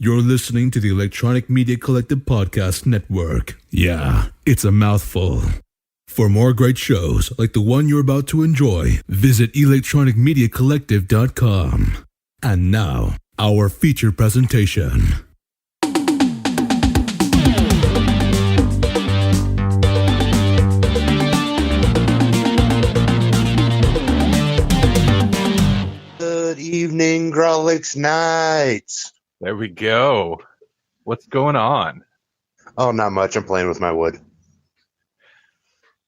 You're listening to the Electronic Media Collective Podcast Network. Yeah, it's a mouthful. For more great shows like the one you're about to enjoy, visit electronicmediacollective.com. And now, our feature presentation. Good evening, Grawlix Nights. There we go. What's going on? Oh, not much. I'm playing with my wood.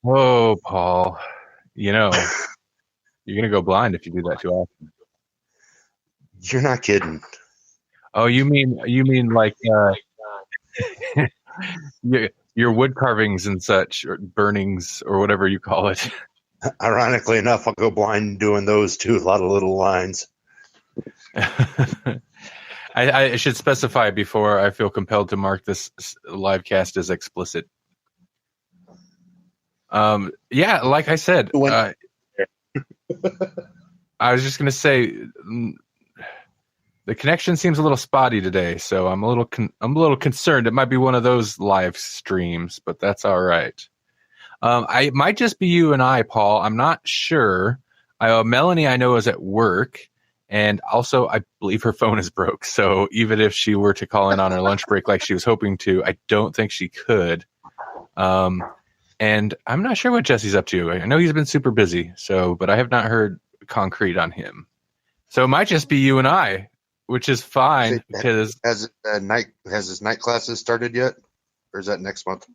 Oh, Paul. You know, you're going to go blind if you do that too often. You're not kidding. Oh, you mean like your wood carvings and such, or burnings, or whatever you call it. Ironically enough, I'll go blind doing those too. A lot of little lines. I should specify before I feel compelled to mark this live cast as explicit. Yeah, like I said, I was just going to say the connection seems a little spotty today, so I'm a little concerned. It might be one of those live streams, but that's all right. It might just be you and I, Paul. I'm not sure. Melanie, I know, is at work. And also, I believe her phone is broke. So even if she were to call in on her lunch break like she was hoping to, I don't think she could. And I'm not sure what Jesse's up to. I know he's been super busy, but I have not heard concrete on him. So it might just be you and I, which is fine. Because has his night classes started yet? Or is that next month?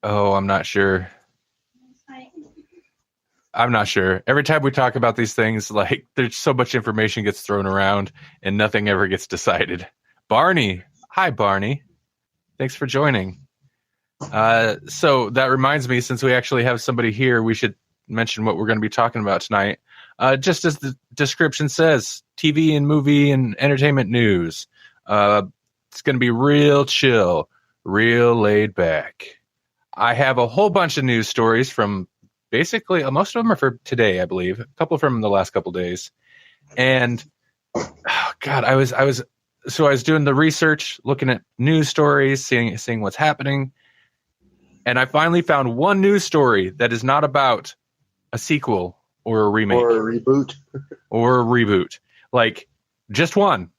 Oh, I'm not sure. Every time we talk about these things, like, there's so much information gets thrown around and nothing ever gets decided. Barney. Hi, Barney. Thanks for joining. So that reminds me, since we actually have somebody here, we should mention what we're going to be talking about tonight. Just as the description says, TV and movie and entertainment news. It's going to be real chill, real laid back. I have a whole bunch of news stories from basically, most of them are for today, I believe. A couple from the last couple days. And oh God, I was doing the research, looking at news stories, seeing what's happening. And I finally found one news story that is not about a sequel or a remake. Or a reboot. Like, just one.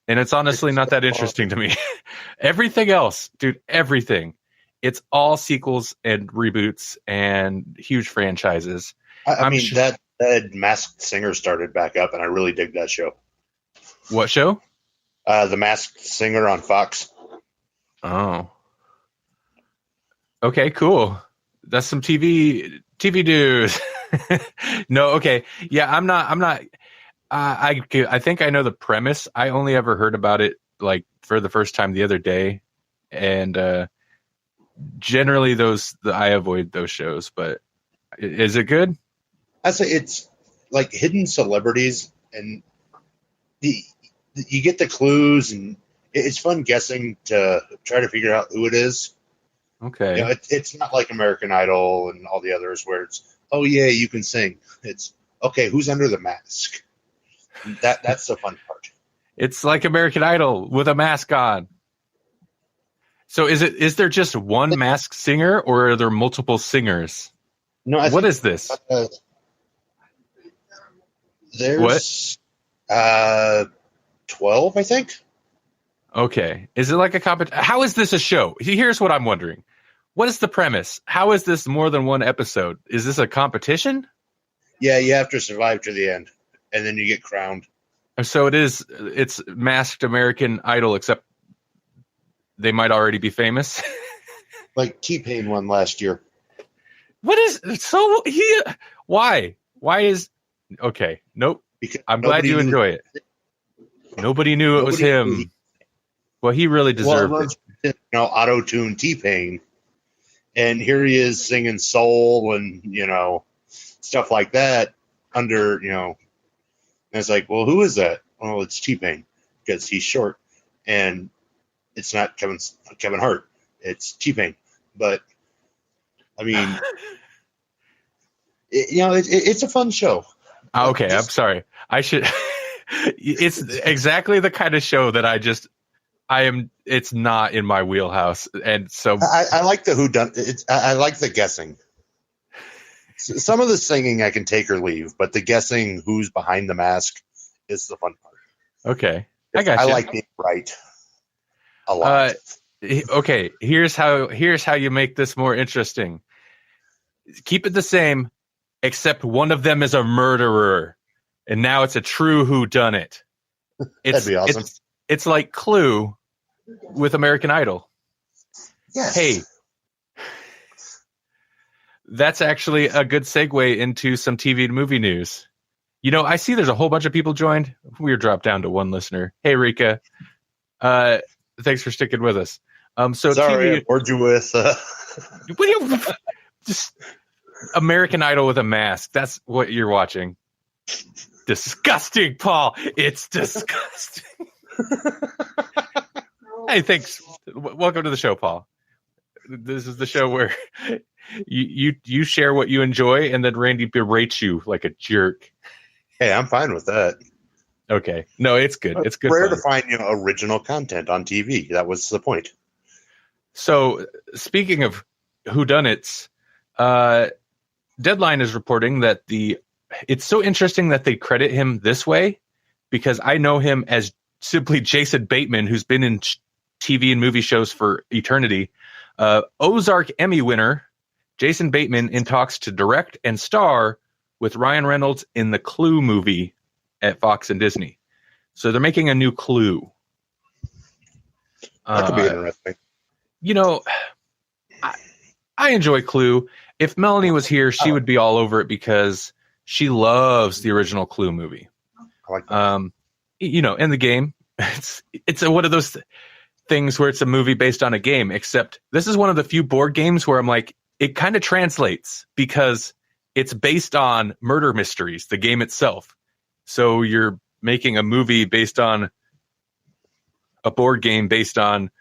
And it's honestly not that interesting to me. Everything else, dude, everything. It's all sequels and reboots and huge franchises. I mean, that Masked Singer started back up, and I really dig that show. What show? The Masked Singer on Fox. Oh. Okay, cool. That's some TV news. No, okay. Yeah, I'm not. I think I know the premise. I only ever heard about it like for the first time the other day, and generally I avoid those shows. But is it good? I say it's like hidden celebrities, and you get the clues, and it's fun guessing to try to figure out who it is. Okay. You know, it's not like American Idol and all the others where it's, oh yeah, you can sing. It's okay, who's under the mask? That's the fun part. It's like American Idol with a mask on. So is there just one masked singer, or are there multiple singers? No, what is this? There's 12, I think. Okay. Is it like a competition? How is this a show? Here's what I'm wondering. What is the premise? How is this more than one episode? Is this a competition? Yeah, you have to survive to the end, and then you get crowned. So it's Masked American Idol, except they might already be famous. Like T-Pain won last year. Why? Why is okay? Nope. Because I'm glad you enjoy it. Nobody knew it was him. Well, he really deserved it. Auto-tune T-Pain, and here he is singing soul and stuff like that under and it's like, well, who is that? Well, it's T-Pain because he's short, and it's not Kevin Hart. It's T-Pain. But I mean, it's a fun show. Okay, I'm sorry. I should. It's exactly the kind of show that I just It's not in my wheelhouse, and so I like the whodunit. I like the guessing. Some of the singing I can take or leave, but the guessing who's behind the mask is the fun part. Okay, I got you. I like being right a lot. Okay, here's how you make this more interesting. Keep it the same, except one of them is a murderer, and now it's a true whodunit. That'd be awesome. It's like Clue with American Idol. Yes. Hey, that's actually a good segue into some TV and movie news. You know, I see there's a whole bunch of people joined. We're dropped down to one listener. Hey, Rika. Thanks for sticking with us. So sorry, I bored you with. Just American Idol with a mask. That's what you're watching. Disgusting, Paul. It's disgusting. Hey, thanks. Welcome to the show, Paul. This is the show where you share what you enjoy, and then Randy berates you like a jerk. Hey, I'm fine with that. Okay. No, it's good. It's good. Rare to find original content on TV. That was the point. So, speaking of whodunits, Deadline is reporting that it's so interesting that they credit him this way, because I know him as simply Jason Bateman, who's been in TV and movie shows for eternity. Ozark Emmy winner Jason Bateman in talks to direct and star with Ryan Reynolds in the Clue movie at Fox and Disney. So they're making a new Clue. That could be interesting. You know, I enjoy Clue. If Melanie was here, she would be all over it because she loves the original Clue movie. I like that. You know, in the game, it's one of those things where it's a movie based on a game, except this is one of the few board games where I'm like, it kind of translates because it's based on murder mysteries, the game itself. So you're making a movie based on a board game based on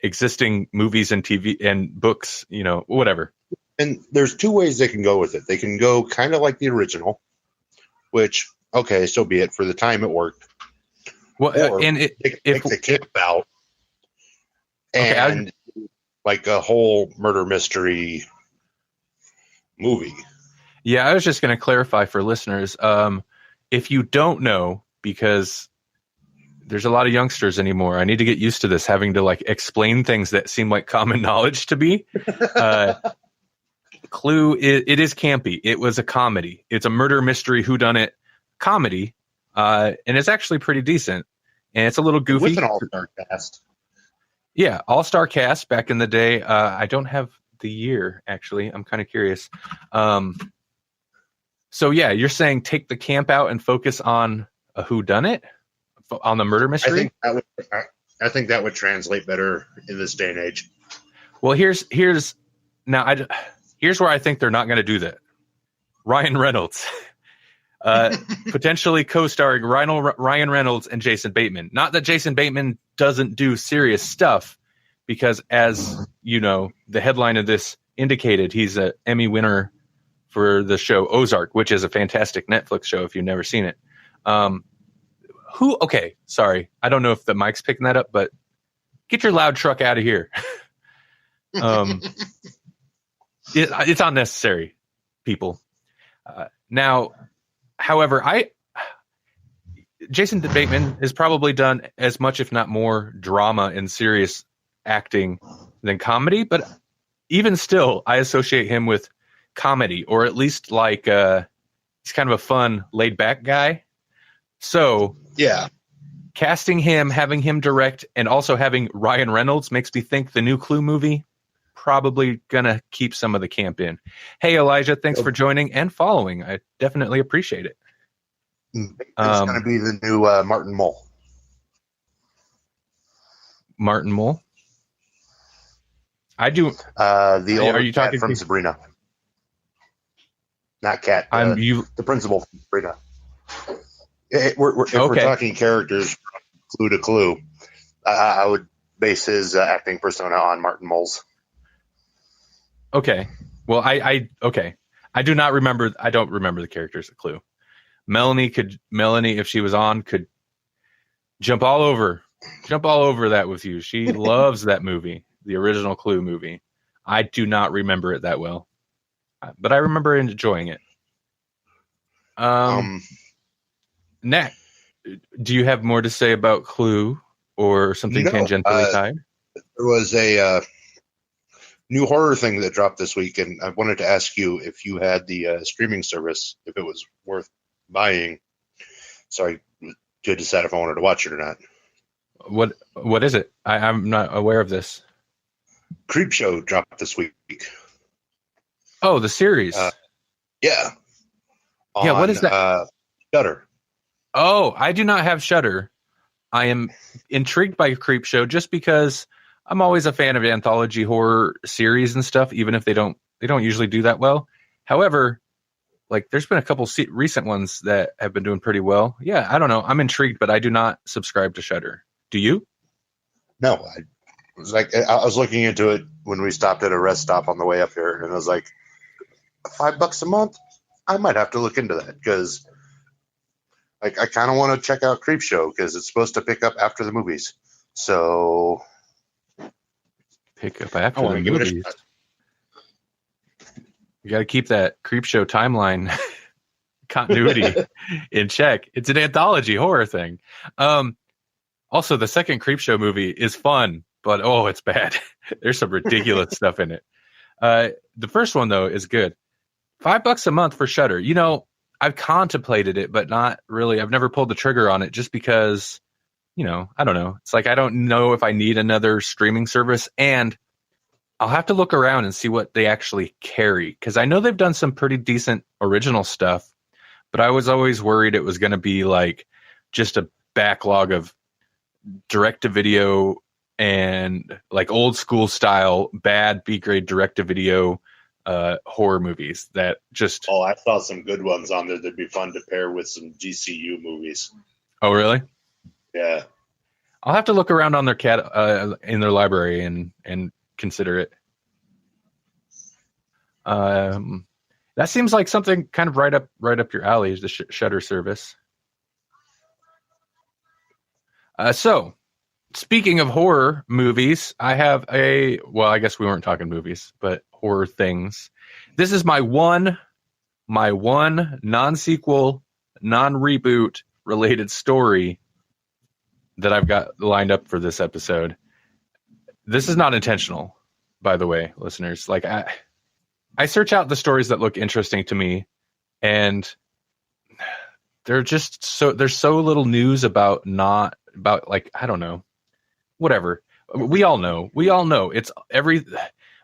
existing movies and TV and books, you know, whatever. And there's two ways they can go with it. They can go kind of like the original, which, okay, so be it. For the time, it worked. Well, or and take the camp out and like a whole murder mystery movie. Yeah, I was just going to clarify for listeners. If you don't know, because there's a lot of youngsters anymore, I need to get used to this, having to like explain things that seem like common knowledge to me. Clue, it is campy. It was a comedy. It's a murder mystery whodunit comedy, and it's actually pretty decent. And it's a little goofy. With an all-star cast. Yeah, all-star cast back in the day. I don't have the year, actually. I'm kind of curious. So, yeah, you're saying take the camp out and focus on a whodunit? On the murder mystery? I think that would translate better in this day and age. Well, here's where I think they're not going to do that. Ryan Reynolds. Potentially co-starring Ryan Reynolds and Jason Bateman. Not that Jason Bateman doesn't do serious stuff, because as you know, the headline of this indicated, he's an Emmy winner for the show Ozark, which is a fantastic Netflix show if you've never seen it. Okay, sorry. I don't know if the mic's picking that up, but get your loud truck out of here. It's unnecessary, people. Now, however, Jason Bateman has probably done as much, if not more, drama and serious acting than comedy. But even still, I associate him with comedy, or at least like he's kind of a fun, laid-back guy. So, yeah, casting him, having him direct, and also having Ryan Reynolds makes me think the new Clue movie probably gonna keep some of the camp in. Hey, Elijah, thanks for joining and following. I definitely appreciate it. It's gonna be the new Martin Mull. Martin Mull. I do. The old are you talking cat from Sabrina? Not Cat. The principal from Sabrina. If we're talking characters from Clue to Clue, I would base his acting persona on Martin Mull's. Okay. Well, I do not remember. I don't remember the characters at Clue. Melanie, if she was on, could jump all over jump all over that with you. She loves that movie, the original Clue movie. I do not remember it that well, but I remember enjoying it. Nat, do you have more to say about Clue or something No, tangentially tied? There was a new horror thing that dropped this week, and I wanted to ask you if you had the streaming service, if it was worth buying, so I could decide if I wanted to watch it or not. What is it? I'm not aware of this. Creepshow dropped this week. Oh, the series. Yeah. Yeah, what is that? Shudder. Oh, I do not have Shudder. I am intrigued by Creepshow just because I'm always a fan of anthology horror series and stuff, even if they don't usually do that well. However, like there's been a couple recent ones that have been doing pretty well. Yeah, I don't know. I'm intrigued, but I do not subscribe to Shudder. Do you? No, I was looking into it when we stopped at a rest stop on the way up here, and I was like, $5 a month? I might have to look into that because I kind of want to check out Creepshow because it's supposed to pick up after the movies. So pick up after the movies. You got to keep that Creepshow timeline continuity in check. It's an anthology horror thing. Also, the second Creepshow movie is fun, but it's bad. There's some ridiculous stuff in it. The first one though is good. $5 a month for Shudder. You know, I've contemplated it, but not really. I've never pulled the trigger on it just because, you know, I don't know. It's like I don't know if I need another streaming service, and I'll have to look around and see what they actually carry because I know they've done some pretty decent original stuff, but I was always worried it was going to be like just a backlog of direct-to-video and like old school style bad B-grade direct-to-video horror movies that just... Oh, I saw some good ones on there that'd be fun to pair with some GCU movies. Oh, really? Yeah. I'll have to look around on their in their library and consider it. That seems like something kind of right up your alley, is the Shudder service. So, speaking of horror movies, I have I guess we weren't talking movies, but horror things. This is my one non-sequel, non-reboot related story that I've got lined up for this episode. This is not intentional, by the way, listeners. Like I search out the stories that look interesting to me, and there's so little news about like, I don't know, whatever. We all know it's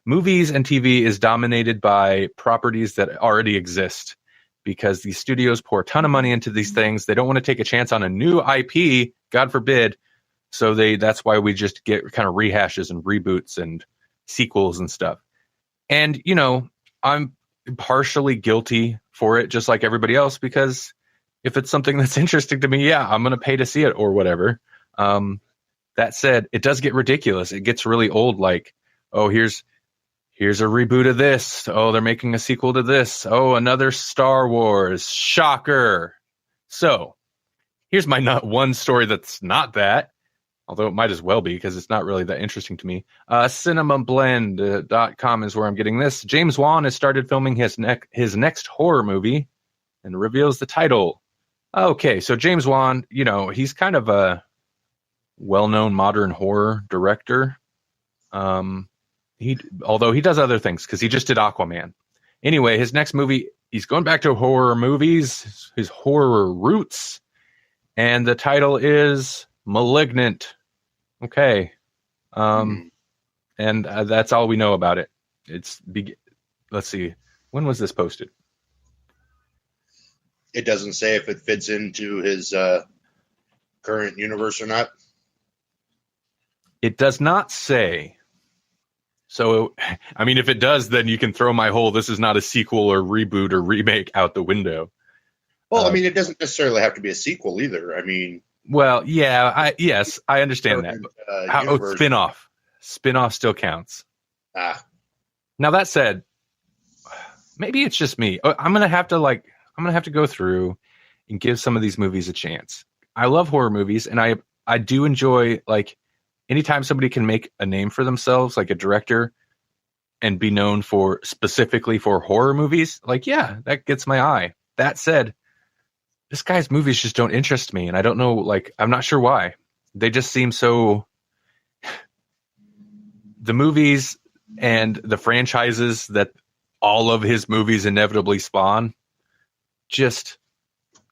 movies and TV is dominated by properties that already exist because these studios pour a ton of money into these things. They don't want to take a chance on a new IP, God forbid. So that's why we just get kind of rehashes and reboots and sequels and stuff. And, you know, I'm partially guilty for it, just like everybody else, because if it's something that's interesting to me, yeah, I'm going to pay to see it or whatever. That said, it does get ridiculous. It gets really old. Like, oh, here's a reboot of this. Oh, they're making a sequel to this. Oh, another Star Wars. Shocker. So here's my one story that's not that, although it might as well be because it's not really that interesting to me. Cinemablend.com is where I'm getting this. James Wan has started filming his next horror movie and reveals the title. Okay, so James Wan, you know, he's kind of a well-known modern horror director. Although he does other things because he just did Aquaman. Anyway, his next movie, he's going back to horror movies, his horror roots, and the title is Malignant. Okay. And that's all we know about it. Let's see. When was this posted? It doesn't say if it fits into his current universe or not. It does not say. So, I mean, if it does, then you can throw my whole "this is not a sequel or reboot or remake" out the window. Well, I mean, it doesn't necessarily have to be a sequel either. I mean, well, yeah, yes, I understand that. Spin-off. Spin-off still counts. Now that said, maybe it's just me. I'm gonna have to go through and give some of these movies a chance. I love horror movies, and I I do enjoy, like, anytime somebody can make a name for themselves, like a director, and be known for specifically for horror movies, like, yeah, that gets my eye. That said, this guy's movies just don't interest me, and I don't know, like, I'm not sure why. They just seem so. The movies and the franchises that all of his movies inevitably spawn just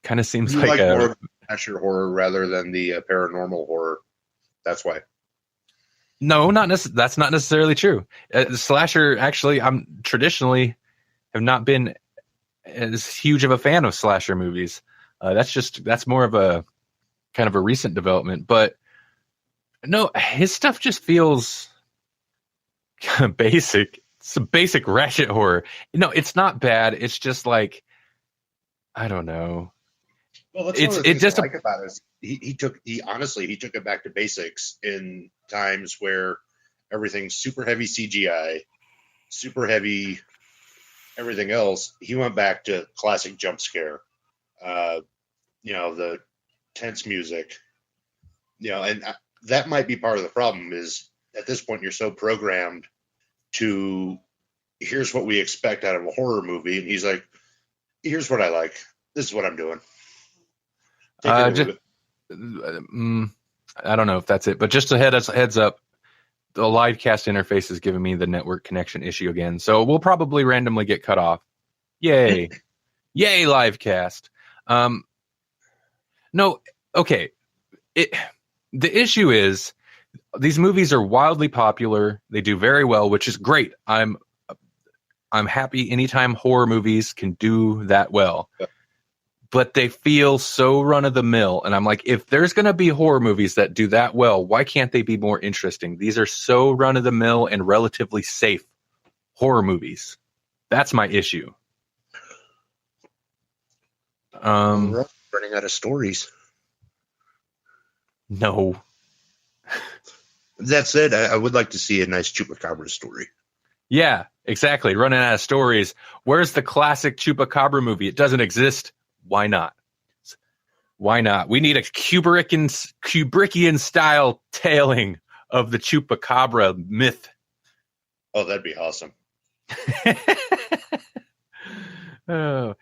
kind of seems You like a more slasher horror rather than the paranormal horror. That's why. no, that's not necessarily true. Slasher, actually, I'm traditionally have not been as huge of a fan of slasher movies. That's more of a kind of a recent development, but no, his stuff just feels kind of basic. Some basic ratchet horror. No, it's not bad. It's just like, I don't know. Well, that's one of the things I like about it. He took it back to basics in times where everything's super heavy CGI, super heavy everything else. He went back to classic jump scare, the tense music, and that might be part of the problem is at this point you're so programmed to here's what we expect out of a horror movie. And he's like, here's what I like. This is what I'm doing. I don't know if that's it, but just a heads up, the live cast interface is giving me the network connection issue again. So we'll probably randomly get cut off. Yay. Yay, live cast. No, okay. The issue is these movies are wildly popular. They do very well, which is great. I'm happy anytime horror movies can do that well. But they feel so run-of-the-mill. And I'm like, if there's going to be horror movies that do that well, why can't they be more interesting? These are so run-of-the-mill and relatively safe horror movies. That's my issue. We're running out of stories. No. That said, I would like to see a nice Chupacabra story. Yeah, exactly. Running out of stories. Where's the classic Chupacabra movie? It doesn't exist. Why not? Why not? We need a Kubrickian style tailing of the Chupacabra myth. Oh, that'd be awesome. Oh,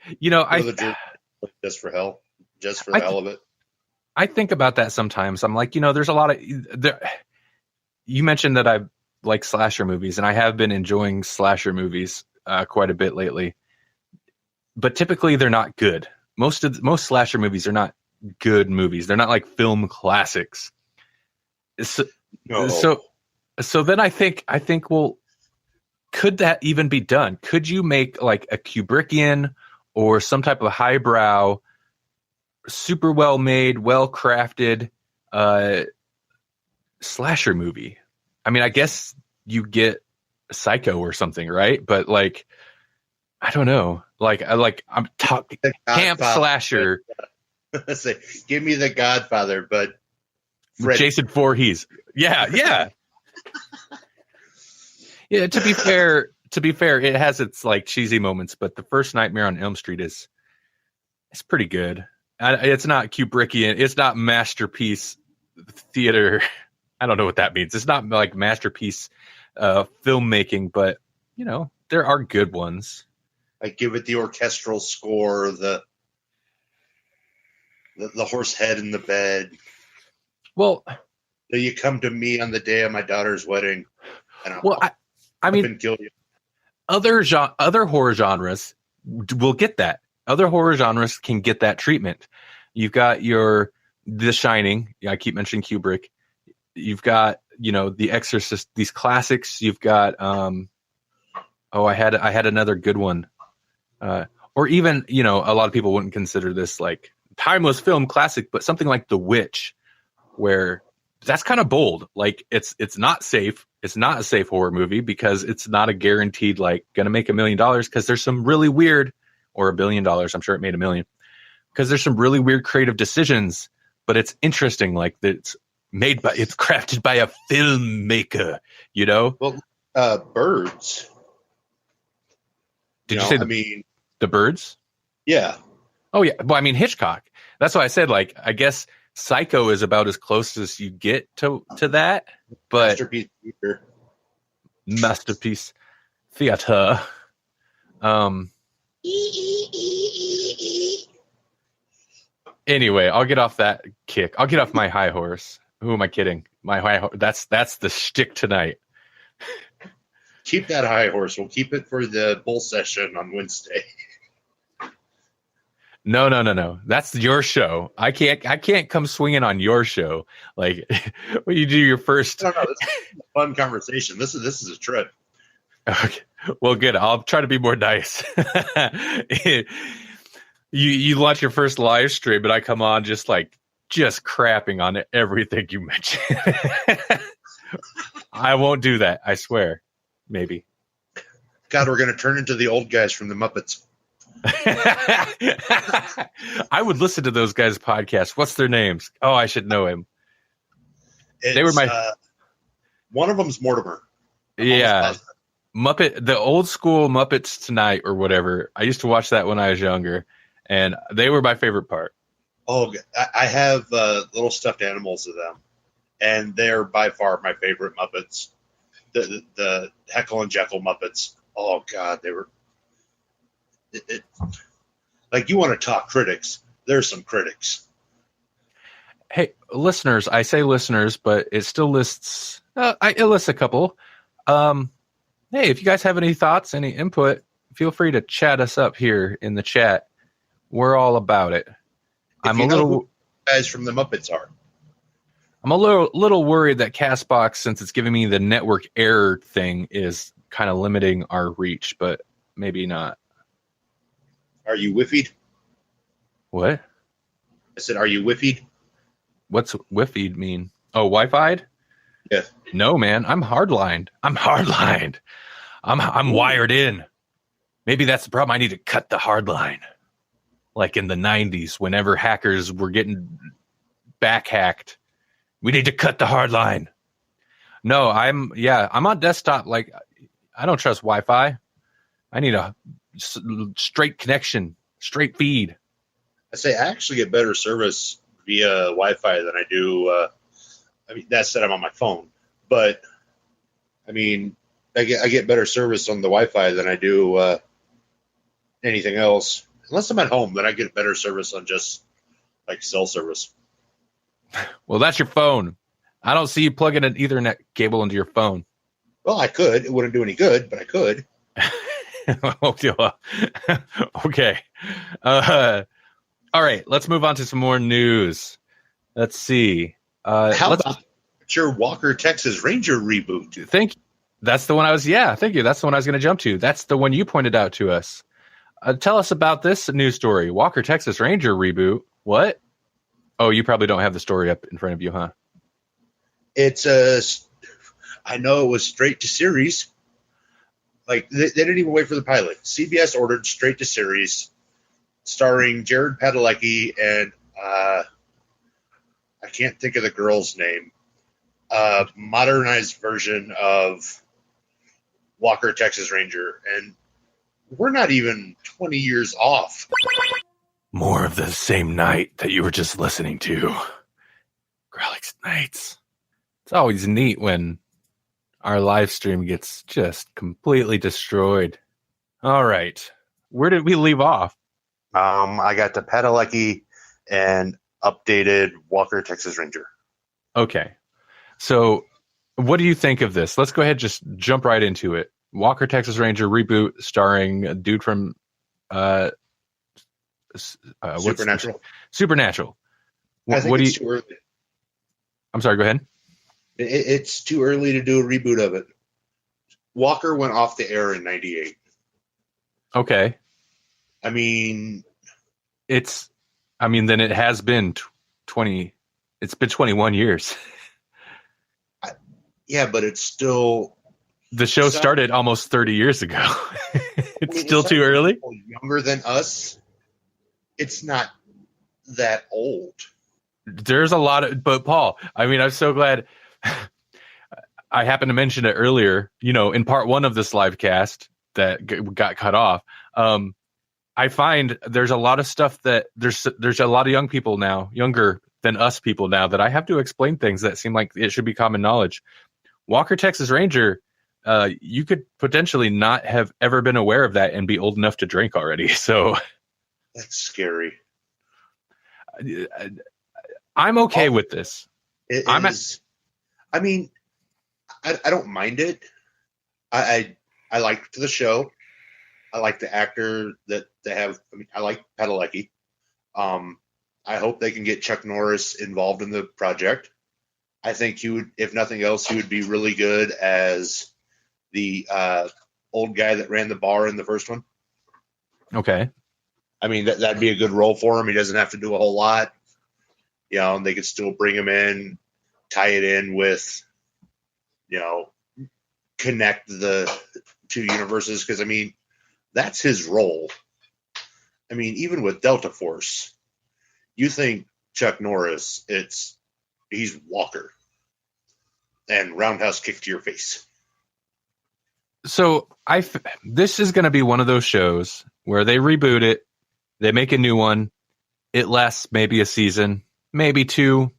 just for hell, just for the hell of it. I think about that sometimes. I'm like, there's a lot of you mentioned that I like slasher movies, and I have been enjoying slasher movies quite a bit lately. But typically, they're not good. Most slasher movies are not good movies. They're not like film classics. So, No. so then I think, well, could that even be done? Could you make like a Kubrickian or some type of highbrow, super well made, well crafted slasher movie? I mean, I guess you get Psycho or something, right? But like, I don't know. I'm talking camp slasher. Say, give me The Godfather, but Freddy. Jason Voorhees. Yeah. Yeah. To be fair, it has its like cheesy moments, but the first Nightmare on Elm Street it's pretty good. It's not Kubrickian. It's not masterpiece theater. I don't know what that means. It's not like masterpiece filmmaking, but there are good ones. I give it the orchestral score, the horse head in the bed. Well, so you come to me on the day of my daughter's wedding, and I mean, kill you. Other horror genres will get that. Other horror genres can get that treatment. You've got The Shining. I keep mentioning Kubrick. You've got The Exorcist. These classics. You've got I had another good one. Or even, a lot of people wouldn't consider this like timeless film classic, but something like The Witch, where that's kind of bold. Like it's not safe. It's not a safe horror movie because it's not a guaranteed like going to make $1 million because there's some really weird, or $1 billion. I'm sure it made $1 million because there's some really weird creative decisions, but it's interesting. Like it's crafted by a filmmaker, Well, Birds. Did you say the Birds? Yeah. Oh yeah. Well, I mean Hitchcock. That's why I said like I guess Psycho is about as close as you get to that, but Masterpiece theater. Masterpiece theater. Anyway, I'll get off that kick. I'll get off my high horse. Who am I kidding? My high horse. That's the shtick tonight. Keep that high horse. We'll keep it for the bull session on Wednesday. No. That's your show. I can't come swinging on your show. Like when you do your first. No, this is a fun conversation. This is a trip. Okay. Well, good. I'll try to be more nice. You launch your first live stream, but I come on just crapping on everything you mentioned. I won't do that. I swear. Maybe. God, we're going to turn into the old guys from the Muppets. I would listen to those guys' podcasts. What's their names? Oh, I should know him. They were my. One of them's Mortimer. Yeah. Muppet, the old school Muppets Tonight or whatever. I used to watch that when I was younger, and they were my favorite part. Oh, I have little stuffed animals of them, and they're by far my favorite Muppets. The Heckle and Jekyll Muppets. Oh God, they were. Like, you want to talk critics? There's some critics. Hey, listeners! I say listeners, but it still lists. It lists a couple. Hey, if you guys have any thoughts, any input, feel free to chat us up here in the chat. We're all about it. I'm a little who guys from the Muppets are. I'm a little worried that Castbox, since it's giving me the network error thing, is kind of limiting our reach, but maybe not. Are you Wi-Fi'd? What? I said, are you Wi-Fi'd? What's Wi-Fi'd mean? Oh, Wi-Fi'd? Yeah. No, man. I'm hardlined. I'm wired in. Maybe that's the problem. I need to cut the hard line. Like in the 90s, whenever hackers were getting back hacked. We need to cut the hard line. No, I'm on desktop. Like, I don't trust Wi-Fi. I need a straight connection, straight feed. I say I actually get better service via Wi-Fi than I do. That said, I'm on my phone, but I get better service on the Wi-Fi than I do anything else. Unless I'm at home, then I get better service on just like cell service. Well, that's your phone. I don't see you plugging an Ethernet cable into your phone. Well, I could. It wouldn't do any good, but I could. Okay. All right. Let's move on to some more news. Let's see. How about your Walker Texas Ranger reboot? That's the one I was. Yeah, thank you. That's the one I was going to jump to. That's the one you pointed out to us. Tell us about this news story. Walker Texas Ranger reboot. What? Oh, you probably don't have the story up in front of you, huh? I know it was straight to series. Like, they didn't even wait for the pilot. CBS ordered straight to series, starring Jared Padalecki and I can't think of the girl's name. Modernized version of Walker Texas Ranger, and we're not even 20 years off. More of the same night that you were just listening to. Grawlix Nights. It's always neat when our live stream gets just completely destroyed. All right. Where did we leave off? I got to Padalecki and updated Walker Texas Ranger. Okay. So what do you think of this? Let's go ahead and just jump right into it. Walker Texas Ranger reboot starring a dude from Supernatural. I think it's too early. I'm sorry, go ahead. It's too early to do a reboot of it. Walker went off the air in 98. Okay. Then it has been 20. It's been 21 years. Yeah, but it's still. The show started almost 30 years ago. It's still too early. Younger than us. It's not that old. There's a lot of, but Paul, I'm so glad. I happened to mention it earlier, in part one of this live cast that got cut off. I find there's a lot of stuff that there's a lot of young people now, younger than us people now that I have to explain things that seem like it should be common knowledge. Walker, Texas Ranger, you could potentially not have ever been aware of that and be old enough to drink already. So that's scary. I'm okay with this. I mean, I don't mind it. I liked the show. I like the actor that they have. I mean, I like Padalecki. I hope they can get Chuck Norris involved in the project. I think he would, if nothing else, he would be really good as the old guy that ran the bar in the first one. Okay. I mean, that'd be a good role for him. He doesn't have to do a whole lot. You know, and they could still bring him in, tie it in with, you know, connect the two universes. Because, I mean, that's his role. I mean, even with Delta Force, you think Chuck Norris, he's Walker. And roundhouse kick to your face. So this is going to be one of those shows where they reboot it, they make a new one, it lasts maybe a season, maybe two,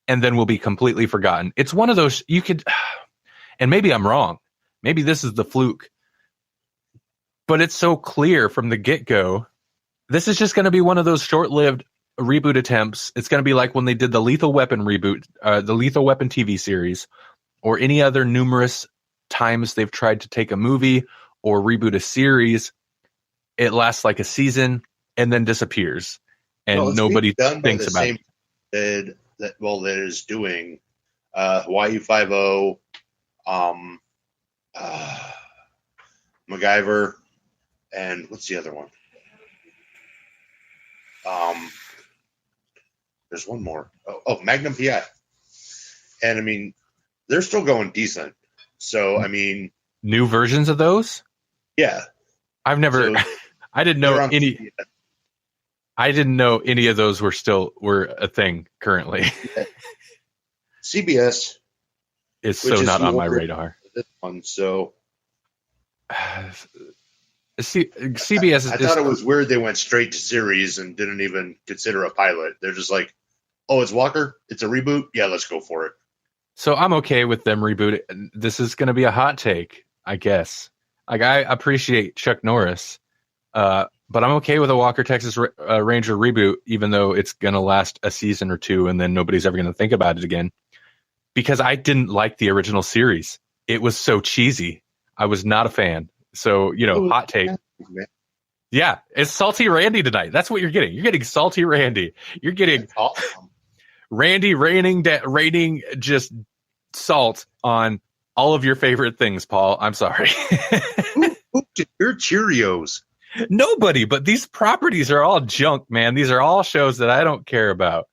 and then will be completely forgotten. It's one of those you could, and maybe I'm wrong, maybe this is the fluke, but it's so clear from the get-go, this is just going to be one of those short-lived reboot attempts. It's going to be like when they did the Lethal Weapon reboot, the Lethal Weapon TV series, or any other numerous times they've tried to take a movie or reboot a series. It lasts like a season and then disappears, and nobody thinks about it. That is doing Hawaii Five-0, MacGyver, and what's the other one? There's one more. Oh, Magnum PI. And I mean, they're still going decent. So, I mean, new versions of those? Yeah. I've never, I didn't know any. CBS. I didn't know any of those were a thing currently. CBS is so not on my radar. This one, so CBS. I thought it was weird they went straight to series and didn't even consider a pilot. They're just like, "Oh, it's Walker. It's a reboot. Yeah, let's go for it." So I'm okay with them rebooting. This is going to be a hot take, I guess. Like, I appreciate Chuck Norris, but I'm okay with a Walker Texas Ranger reboot, even though it's going to last a season or two and then nobody's ever going to think about it again. Because I didn't like the original series. It was so cheesy. I was not a fan. So, hot take. Yeah, it's Salty Randy tonight. That's what you're getting. You're getting Salty Randy. You're getting awesome. Randy raining just salt on all of your favorite things, Paul. I'm sorry. Who did your Cheerios? Nobody, but these properties are all junk, man. These are all shows that I don't care about.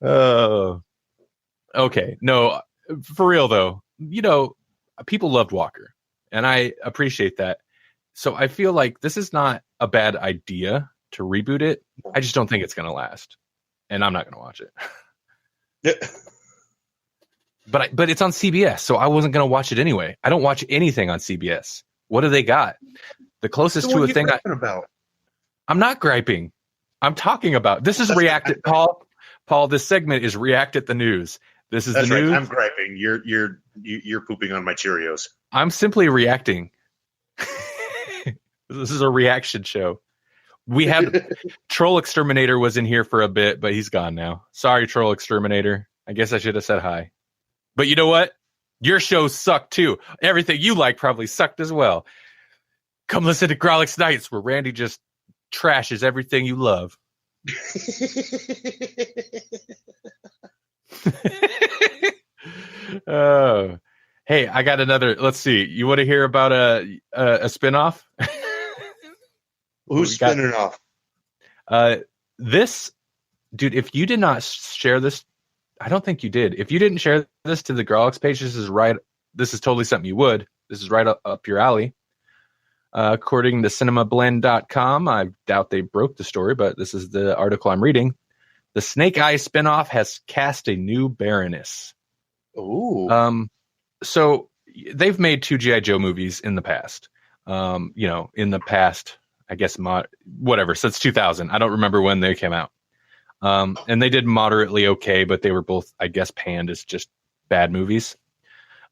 Oh, okay. No, for real though, people loved Walker and I appreciate that. So I feel like this is not a bad idea to reboot it. I just don't think it's going to last, and I'm not going to watch it. But it's on CBS, so I wasn't going to watch it anyway. I don't watch anything on CBS. What do they got? The closest to a thing I'm not griping. I'm talking about. This is React at Paul. Paul, this segment is React at the News. This is the news. Right. I'm griping. You're pooping on my Cheerios. I'm simply reacting. This is a reaction show. We had Troll Exterminator was in here for a bit, but he's gone now. Sorry, Troll Exterminator. I guess I should have said hi. But you know what? Your shows suck too. Everything you like probably sucked as well. Come listen to Grawlix Nights, where Randy just trashes everything you love. Oh, hey, I got another. Let's see. You want to hear about a spinoff? Who's spinning off? This dude. If you did not share this, I don't think you did. If you didn't share this to the Grawlix page, this is totally something you would. This is right up your alley. According to cinemablend.com, I doubt they broke the story, but this is the article I'm reading. The Snake Eyes spinoff has cast a new Baroness. Ooh. So they've made 2 G.I. Joe movies in the past. In the past, I guess whatever, since 2000. I don't remember when they came out. And they did moderately okay, but they were both, I guess, panned as just bad movies.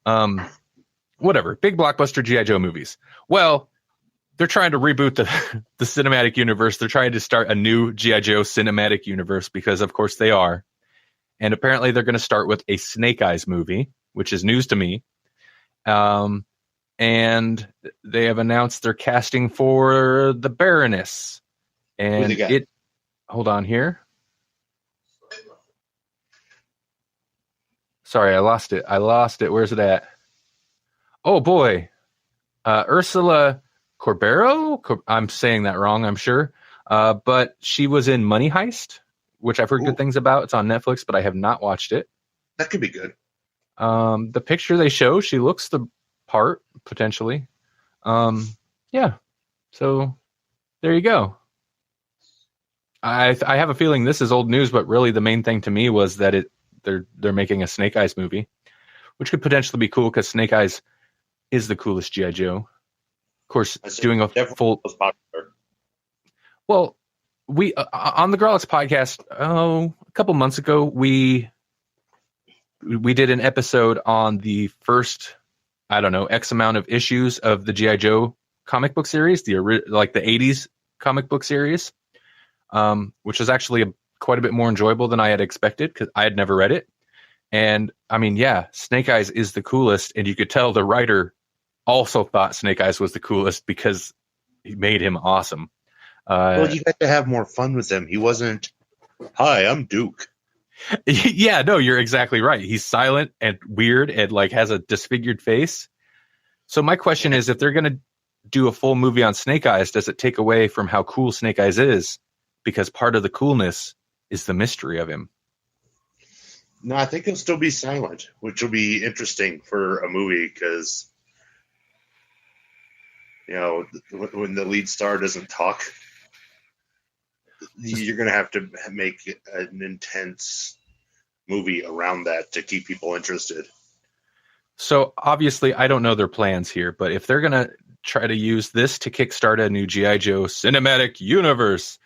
Whatever, big blockbuster G.I. Joe movies. Well, they're trying to reboot the cinematic universe. They're trying to start a new G.I. Joe cinematic universe because, of course, they are. And apparently they're going to start with a Snake Eyes movie, which is news to me. And they have announced they're casting for the Baroness. And hold on here. Sorry, I lost it. Where's it at? Oh boy. Ursula Corbero? I'm saying that wrong, I'm sure. But she was in Money Heist, which I've heard good things about. It's on Netflix, but I have not watched it. That could be good. The picture they show, she looks the part, potentially. Yeah. So there you go. I have a feeling this is old news, but really the main thing to me was that they're making a Snake Eyes movie, which could potentially be cool because Snake Eyes is the coolest G.I. Joe. Of course, doing a full... Well, we on the Grawlix podcast, a couple months ago, we did an episode on the first, I don't know, X amount of issues of the G.I. Joe comic book series, the 80s comic book series, which was actually quite a bit more enjoyable than I had expected because I had never read it. And I mean, yeah, Snake Eyes is the coolest, and you could tell the writer also thought Snake Eyes was the coolest because he made him awesome. Well, you got to have more fun with him. He wasn't, "Hi, I'm Duke." Yeah, no, you're exactly right. He's silent and weird and has a disfigured face. So my question is, if they're going to do a full movie on Snake Eyes, does it take away from how cool Snake Eyes is? Because part of the coolness is the mystery of him. No, I think he'll still be silent, which will be interesting for a movie because, when the lead star doesn't talk, you're going to have to make an intense movie around that to keep people interested. So obviously, I don't know their plans here, but if they're going to try to use this to kickstart a new G.I. Joe cinematic universe,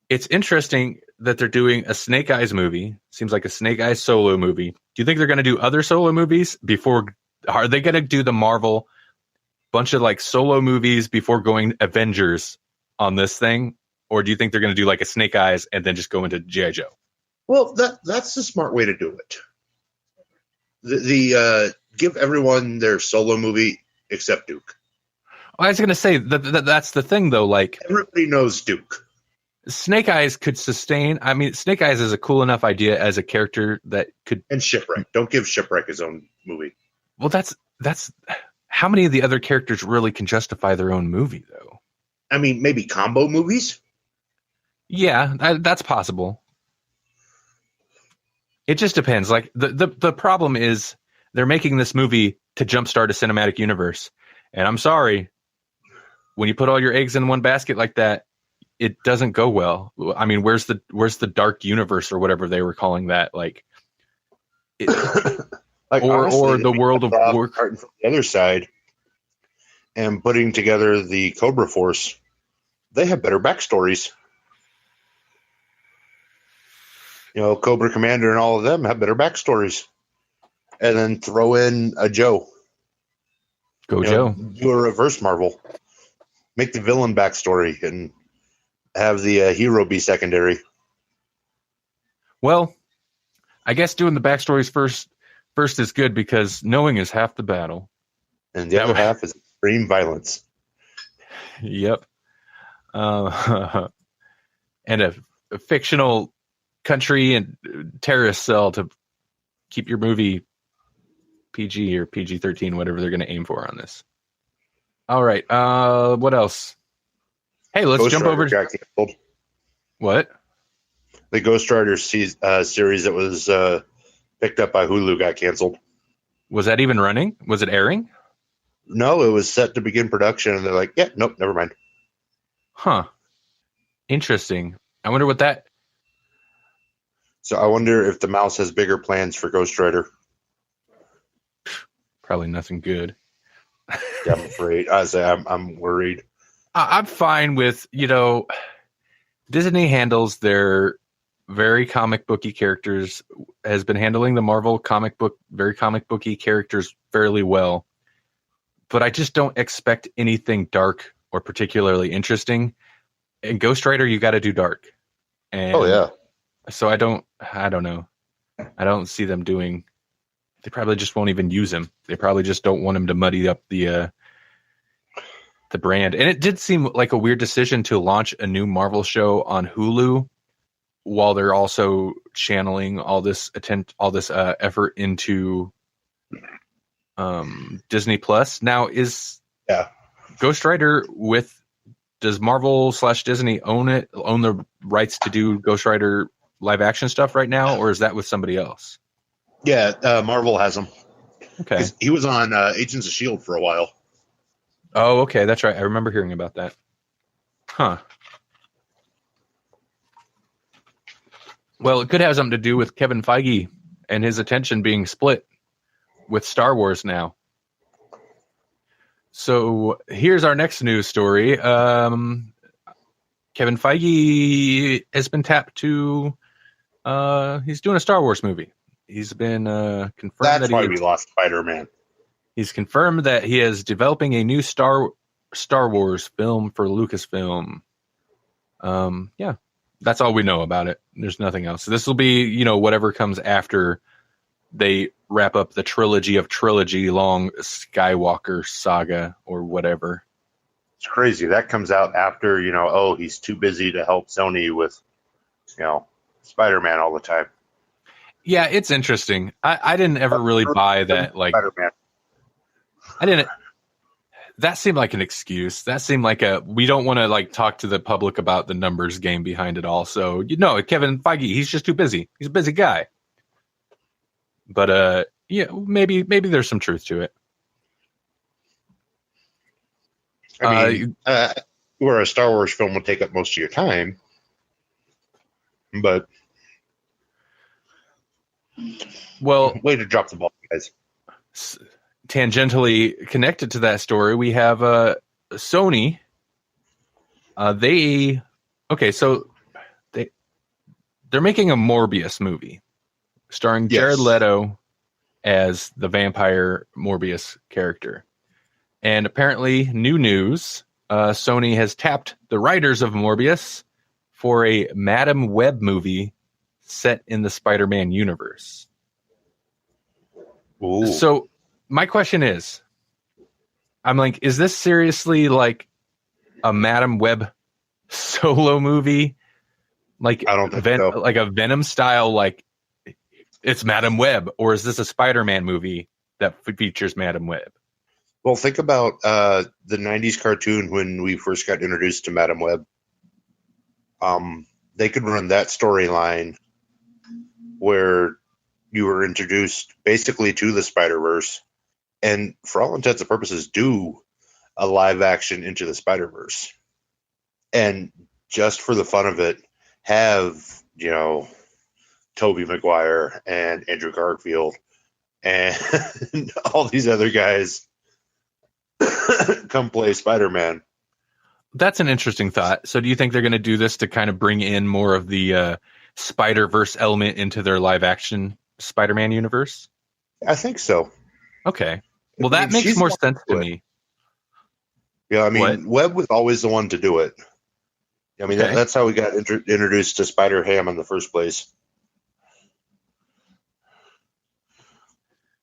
it's interesting that they're doing a Snake Eyes movie. Seems like a Snake Eyes solo movie. Do you think they're going to do other solo movies before? Are they going to do the Marvel bunch of solo movies before going Avengers on this thing? Or do you think they're going to do a Snake Eyes and then just go into G.I. Joe? Well, that's the smart way to do it. The give everyone their solo movie except Duke. I was going to say that's the thing, though. Everybody knows Duke. Snake Eyes could sustain. I mean, Snake Eyes is a cool enough idea as a character that could. And Shipwreck. Don't give Shipwreck his own movie. Well, that's how many of the other characters really can justify their own movie, though. I mean, maybe combo movies. Yeah, that's possible. It just depends. The problem is they're making this movie to jumpstart a cinematic universe, and I'm sorry, when you put all your eggs in one basket like that, it doesn't go well. I mean, where's the dark universe or whatever they were calling that? Or honestly, the world of work. From the other side, and putting together the Cobra Force, they have better backstories. Cobra Commander and all of them have better backstories. And then throw in a Joe. Joe. Do a reverse Marvel. Make the villain backstory and have the hero be secondary. Well, I guess doing the backstories first is good because knowing is half the battle. And the other half is extreme violence. Yep. And a fictional country and terrorist cell to keep your movie PG or PG-13, whatever they're going to aim for on this. All right. What else? Hey, let's jump over. What? The Ghost Rider series that was picked up by Hulu got canceled. Was that even running? Was it airing? No, it was set to begin production, and they're like, "Yeah, nope, never mind." Huh. Interesting. I wonder what that. So I wonder if the mouse has bigger plans for Ghost Rider. Probably nothing good. Yeah, I'm afraid. I'm worried. I'm fine with, Disney handles their very comic booky characters, has been handling the Marvel very comic booky characters fairly well. But I just don't expect anything dark or particularly interesting. In Ghost Rider, you got to do dark. And Oh yeah. so I don't know. I don't see them doing. They probably just won't even use him. They probably just don't want him to muddy up the brand. And it did seem like a weird decision to launch a new Marvel show on Hulu while they're also channeling all this effort into Disney Plus. Now, is Ghost Rider does Marvel / Disney own the rights to do Ghost Rider live action stuff right now, or is that with somebody else? Yeah, Marvel has him. Okay. He was on Agents of S.H.I.E.L.D. for a while. Oh, okay, that's right. I remember hearing about that. Huh. Well, it could have something to do with Kevin Feige and his attention being split with Star Wars now. So here's our next news story. Kevin Feige has been tapped to. He's doing a Star Wars movie. He's been confirmed That's why we lost Spider-Man. He's confirmed that he is developing a new Star Wars film for Lucasfilm. Yeah, that's all we know about it. There's nothing else. This will be, whatever comes after they wrap up the trilogy long Skywalker saga or whatever. It's crazy. That comes out after, he's too busy to help Sony with, Spider-Man all the time. Yeah, it's interesting. I didn't ever really buy that. Like, Spider-Man. I didn't. That seemed like an excuse. That seemed like we don't want to talk to the public about the numbers game behind it all. So, Kevin Feige, he's just too busy. He's a busy guy. But yeah, maybe there's some truth to it. I mean, where a Star Wars film would take up most of your time, but way to drop the ball, guys. Tangentially connected to that story, we have Sony. They're making a Morbius movie starring Jared Leto as the vampire Morbius character. And apparently, new news, Sony has tapped the writers of Morbius for a Madam Web movie set in the Spider-Man universe. Ooh. So my question is, I'm like, is this seriously like a Madam Web solo movie? Like, I don't think so. Like a Venom style, like it's Madam Web, or is this a Spider-Man movie that features Madam Web? Well, think about the 90s cartoon when we first got introduced to Madam Web. They could run that storyline where you were introduced basically to the Spider-Verse, and for all intents and purposes, do a live action Into the Spider-Verse. And just for the fun of it, have, Tobey Maguire and Andrew Garfield and all these other guys come play Spider-Man. That's an interesting thought. So do you think they're going to do this to kind of bring in more of the Spider-Verse element into their live action Spider-Man universe? I think so. Okay. Well, that makes more sense to me. Yeah, I mean, Webb was always the one to do it. I mean, that's how we got introduced to Spider-Ham in the first place.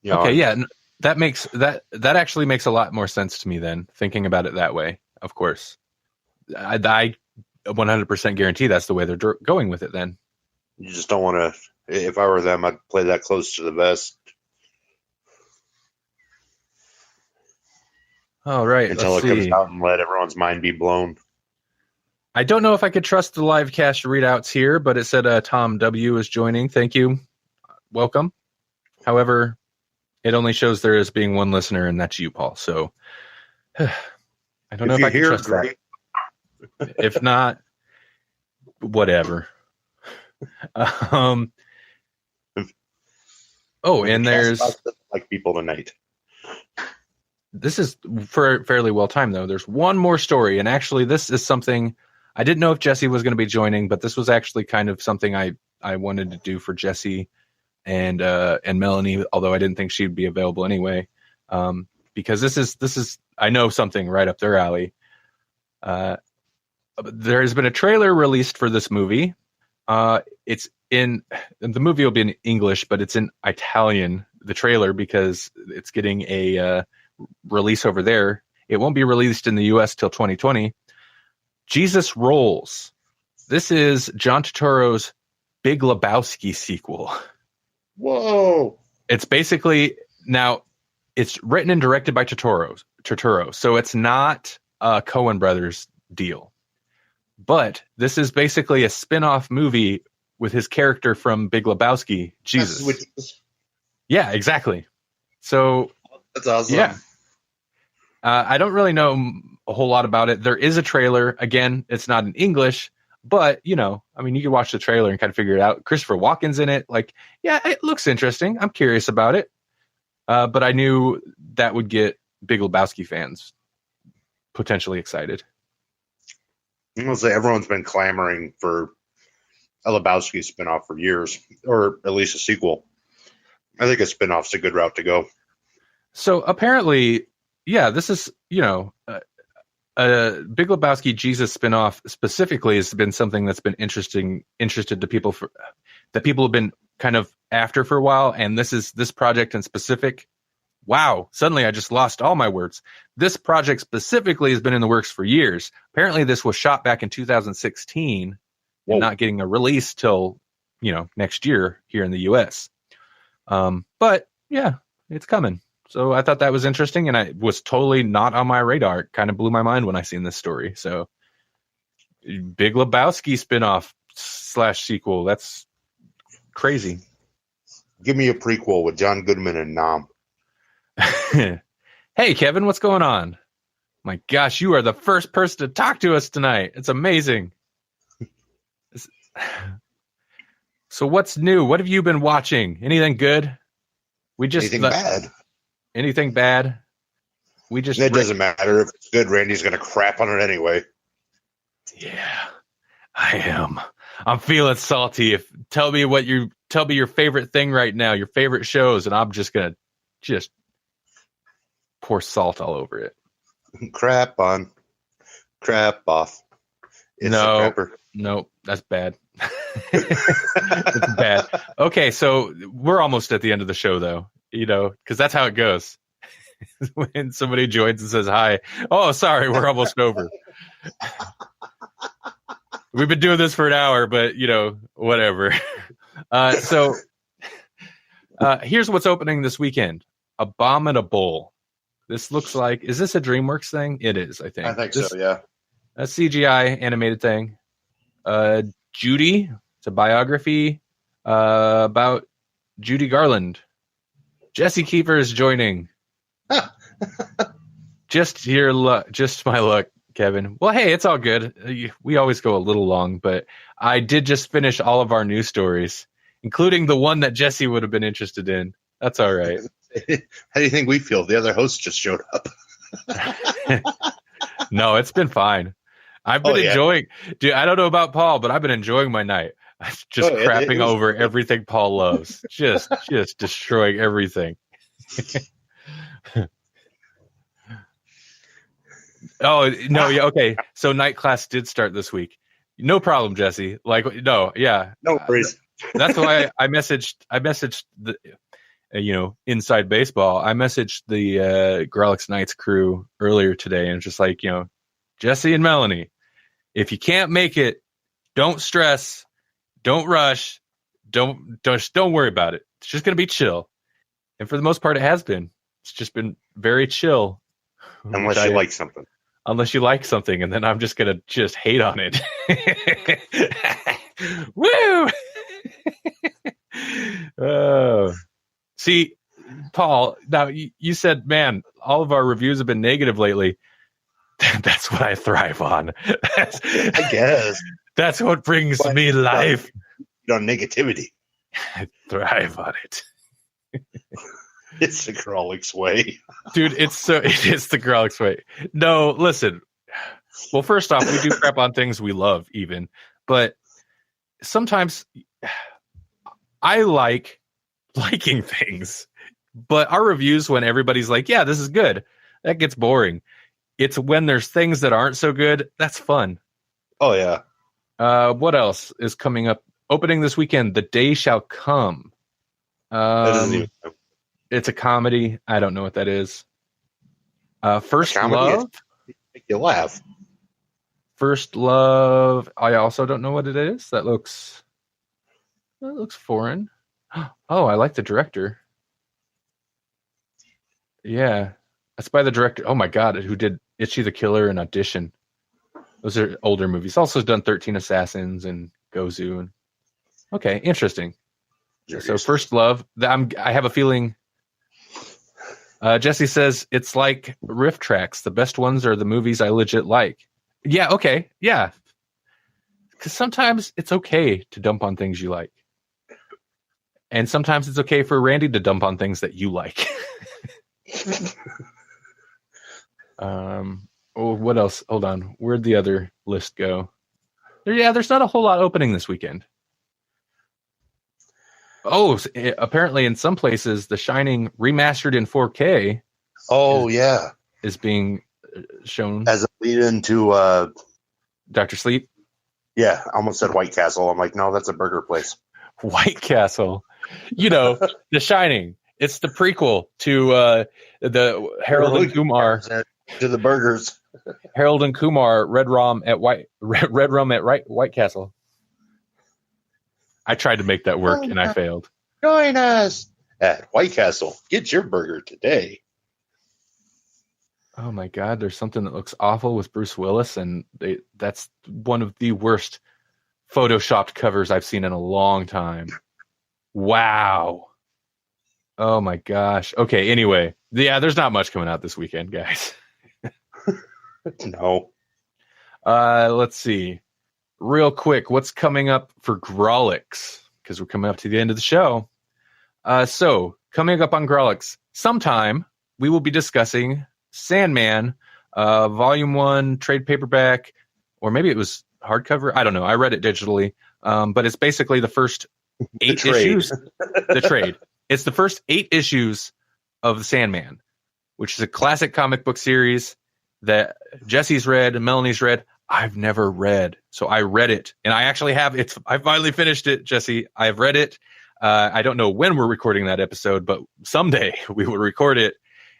Okay, yeah, that actually makes a lot more sense to me then, thinking about it that way. Of course, I 100% guarantee that's the way they're going with it. Then you just don't want to. If I were them, I'd play that close to the vest. All right, until it comes out and let everyone's mind be blown. I don't know if I could trust the live cast readouts here, but it said Tom W is joining. Thank you. Welcome. However, it only shows there is being one listener, and that's you, Paul. So I don't know if I can trust that. If not, whatever. And there's like people tonight. this is fairly well timed, though. There's one more story, and actually, this is something I didn't know if Jesse was going to be joining, but this was actually kind of something I wanted to do for Jesse and Melanie, although I didn't think she'd be available anyway, because this is I know something right up their alley. There has been a trailer released for this movie. It's in the movie will be in English, but it's in Italian. The trailer, because it's getting a release over there. It won't be released in the U.S. till 2020. Jesus Rolls. This is John Turturro's Big Lebowski sequel. Whoa! It's basically now it's written and directed by Turturro, so it's not a Coen Brothers deal. But this is basically a spin-off movie with his character from Big Lebowski, Jesus. Yeah, exactly. So that's awesome. Yeah. I don't really know a whole lot about it. There is a trailer. Again, it's not in English, but, you can watch the trailer and kind of figure it out. Christopher Walken's in it. Like, yeah, it looks interesting. I'm curious about it. But I knew that would get Big Lebowski fans potentially excited. I'm going to say everyone's been clamoring for a Lebowski spinoff for years, or at least a sequel. I think a spinoff's a good route to go. So apparently, yeah, this is, a Big Lebowski Jesus spinoff specifically has been something that's been interested to people that people have been kind of after for a while. And this project in specific. Wow. Suddenly I just lost all my words. This project specifically has been in the works for years. Apparently this was shot back in 2016 and not getting a release till, next year here in the US. But yeah, it's coming. So I thought that was interesting, and I was totally not on my radar. It kind of blew my mind when I seen this story. So Big Lebowski spinoff / sequel. That's crazy. Give me a prequel with John Goodman and Nam. Hey, Kevin, what's going on? My gosh, you are the first person to talk to us tonight. It's amazing. So what's new? What have you been watching? Anything good? Anything bad? Anything bad? It doesn't matter. If it's good, Randy's going to crap on it anyway. Yeah, I am. I'm feeling salty. Tell me your favorite thing right now, your favorite shows, and I'm just going to pour salt all over it. Crap on. Crap off. No, that's bad. It's bad. Okay, so we're almost at the end of the show, though. Because that's how it goes. When somebody joins and says hi, oh, sorry, we're almost over. We've been doing this for an hour, but whatever. So here's what's opening this weekend: Abominable. This looks like, is this a DreamWorks thing? It is, I think. I think so, yeah. A CGI animated thing. Judy. It's a biography about Judy Garland. Jesse Kiefer is joining. Just my luck, Kevin. Well, hey, it's all good. We always go a little long, but I did just finish all of our news stories, including the one that Jesse would have been interested in. That's all right. How do you think we feel? The other host just showed up. No, it's been fine. I've been enjoying. Dude, I don't know about Paul, but I've been enjoying my night. Just crapping over everything Paul loves. Just destroying everything. Oh, no, yeah, okay. So night class did start this week. No problem, Jesse. No worries. That's why I messaged the Inside Baseball. I messaged the Grawlix Knights crew earlier today, and just like, Jesse and Melanie, if you can't make it, don't stress. Don't rush. Don't worry about it. It's just going to be chill. And for the most part, it has been. It's just been very chill. Unless you like something. Unless you like something, and then I'm just going to just hate on it. Woo! Oh. See, Paul, now you said, man, all of our reviews have been negative lately. That's what I thrive on. I guess. That's what brings me life. Negativity. I thrive on it. It's the Grawlix way. Dude, it is the Grawlix way. No, listen. Well, first off, we do crap on things we love, even, but sometimes I liking things, but our reviews, when everybody's like, yeah, this is good, that gets boring. It's when there's things that aren't so good, that's fun. Oh, yeah. What else is coming up? Opening this weekend, The Day Shall Come. That doesn't even know. It's a comedy. I don't know what that is. First Love. Make you laugh. First Love. I also don't know what it is. That looks foreign. Oh, I like the director. Yeah, that's by the director. Oh my God, who did Itchy the Killer and Audition? Those are older movies. Also done 13 Assassins and Gozu. And okay, interesting. So First Love. I have a feeling. Jesse says it's like riff tracks. The best ones are the movies I legit like. Yeah. Okay. Yeah. Because sometimes it's okay to dump on things you like. And sometimes it's okay for Randy to dump on things that you like. What else? Hold on. Where'd the other list go? There's not a whole lot opening this weekend. Oh, apparently in some places, The Shining remastered in 4K. Oh, yeah. Is being shown. As a lead into Dr. Sleep? Yeah, I almost said White Castle. I'm like, no, that's a burger place. White Castle. The Shining. It's the prequel to the Harold and Kumar. To the burgers. Harold and Kumar Red Rum at White Castle. I tried to make that work and I failed. Join us at White Castle. Get your burger today. Oh my God, there's something that looks awful with Bruce Willis, and that's one of the worst photoshopped covers I've seen in a long time. Wow. Oh my gosh. Okay, anyway. Yeah, there's not much coming out this weekend, guys. No. Let's see. Real quick, what's coming up for Grawlix? Because we're coming up to the end of the show. So, coming up on Grawlix, sometime we will be discussing Sandman, Volume 1, trade paperback, or maybe it was hardcover. I don't know. I read it digitally. But it's basically the first 8 issues. The trade. It's the first 8 issues of the Sandman, which is a classic comic book series that Jesse's read, Melanie's read. I've never read. So I read it, and I actually have it. I finally finished it, Jesse. I've read it. I don't know when we're recording that episode, but someday we will record it,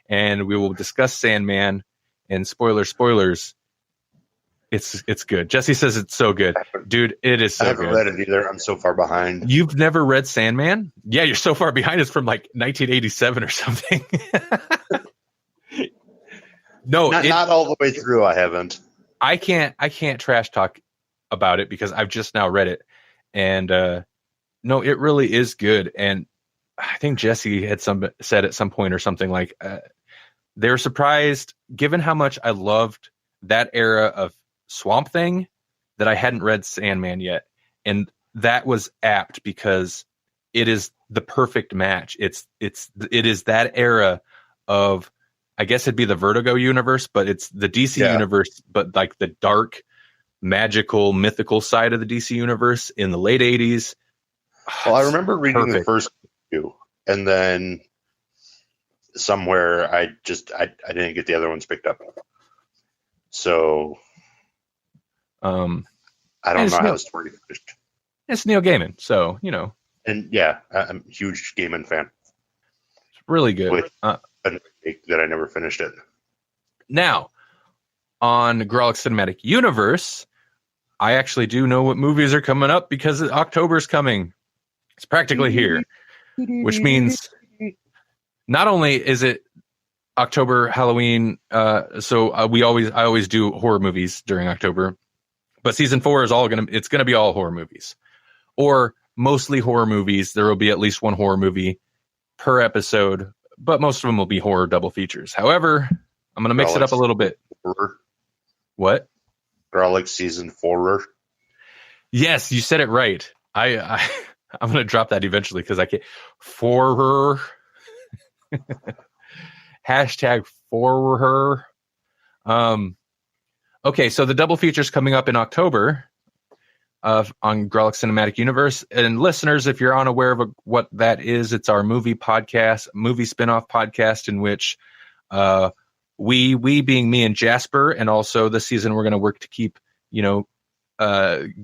and we will discuss Sandman. And spoilers. It's good. Jesse says it's so good. Dude, it is so good. I haven't read it either. I'm so far behind. You've never read Sandman? Yeah, you're so far behind. It's from like 1987 or something. No, not all the way through. I haven't. I can't trash talk about it because I've just now read it. And no, it really is good. And I think Jesse had said at some point or something like they're surprised, given how much I loved that era of Swamp Thing, that I hadn't read Sandman yet. And that was apt because it is the perfect match. It is that era of, I guess it'd be the Vertigo universe, but it's the DC universe, but like the dark, magical, mythical side of the DC universe in the late 80s. Well, I remember reading the first two, and then somewhere I didn't get the other ones picked up. So I don't know how the story finished. It's Neil Gaiman, so And yeah, I'm a huge Gaiman fan. It's really good. With that I never finished it. Now, on Grawlix Cinematic Universe, I actually do know what movies are coming up because October's coming. It's practically here, which means not only is it October, Halloween, so I always do horror movies during October, but season 4 is it's gonna be all horror movies, or mostly horror movies. There will be at least one horror movie per episode, but most of them will be horror double features. However, I'm gonna mix it up a little bit. Horror. What? Grawlix season 4. Yes, you said it right. I'm gonna drop that eventually because I can't. Horror. Hashtag for her. Okay, so the double feature's coming up in October on Grawlix Cinematic Universe. And listeners, if you're unaware of what that is, it's our movie podcast, movie spinoff podcast, in which we being me and Jasper, and also this season we're going to work to keep,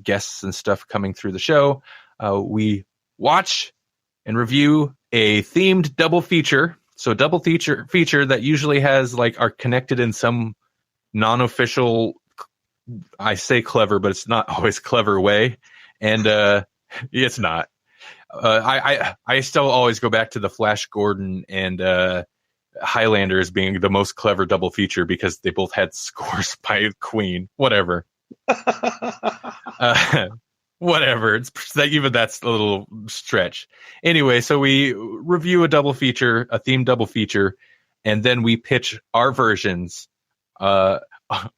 guests and stuff coming through the show. We watch and review a themed double feature. So double feature that usually has are connected in some non-official, I say clever, but it's not always clever way. And it's not. I still always go back to the Flash Gordon and Highlander as being the most clever double feature because they both had scores by Queen. Whatever. Whatever. It's that even that's a little stretch. Anyway, so we review a double feature, a themed double feature, and then we pitch our versions, our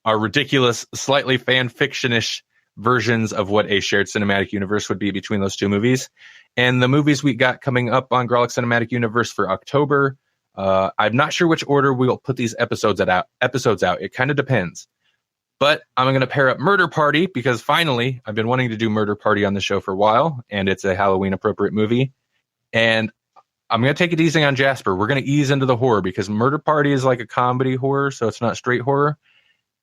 ridiculous, slightly fan fiction-ish versions of what a shared cinematic universe would be between those two movies. And the movies we got coming up on Grawlix Cinematic Universe for October, I'm not sure which order we'll put these episodes out. It kind of depends. But I'm going to pair up Murder Party because finally I've been wanting to do Murder Party on the show for a while, and it's a Halloween appropriate movie. And I'm going to take it easy on Jasper. We're going to ease into the horror because Murder Party is like a comedy horror, so it's not straight horror.